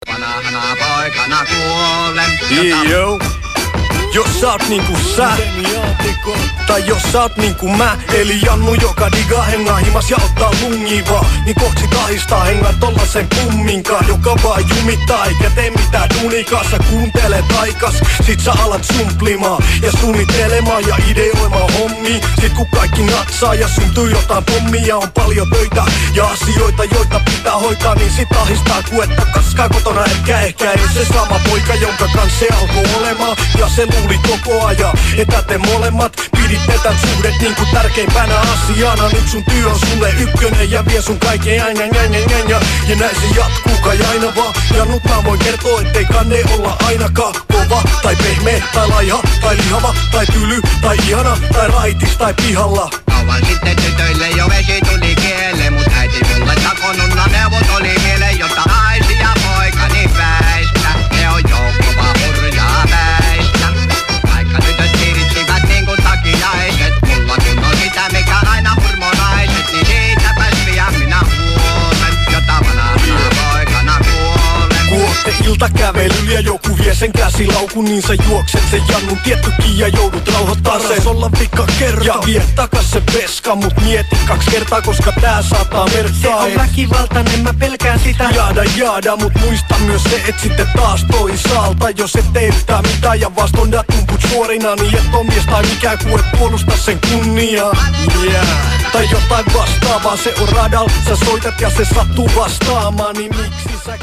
Vanhana poikana kuolen. Yo. Jos sä oot niinku sä, tai jos sä oot niinku mä, eli Jannu, joka digaa hengaa himas ja ottaa lungiva, niin kohti tahistaa hengaa tollasen kumminkaan, joka vaan jumittaa eikä tee mitään duunikaa. Sä kuuntelet aikas, sit sä alat sumplimaan ja suunnittelemaan ja ideoimaan hommia. Sit kun kaikki natsaa ja syntyy jotain pommia, on paljon töitä ja asioita, joita pitää hoitaa, niin sit ahistaa ku että kaskaa kotona ehkä ei se sama poika, jonka kanssa se alkoi olemaan. Ja se luuli koko ajan, että te molemmat piditte tän suhdet niinku tärkeimpänä asiana. Nyt sun työ on sulle ykkönen ja vie sun kaiken ja näin se jatkuu kai aina vaan. Ja nyt mä voin kertoa, ettei kanne olla ainakaan kova tai pehmeä tai laiha tai lihava tai tyly tai ihana tai raitis tai pihalla. Kauan sitten tytöille jo vesi tuli kielle, mut äiti mulle takonunna neuvot oli mieleen, jotta naisi ja poikani väistä. Ne on joukkova hurjaa väistä. Vaikka tytöt kirittivät niinku takiaiset, mullakin on sitä mikä aina hurmonaiset, niin siitäpäs pian minä huolen, jotta vanhana poikana kuolen. Kun ootte iltakävelyllä ja joku vie sen käsilaukun, niin sä juokset sen Jannun tiettykin ja joudut rauhoittaa sen. Olla vika kerta ja vie takas se peska, mut mieti 2 kertaa, koska tää saattaa merkkaa. Se on väkivaltainen, mä pelkään sitä. Jaada, mut muista myös se, et sitten taas toisaalta, jos et tee yhtään mitään ja vastondat tumput suorina, niin et on mies tai mikään, kun et puolusta sen kunniaa. Tai jotain vastaavaa, se on radal, sä soitat ja se sattuu vastaamaan, niin miksi sä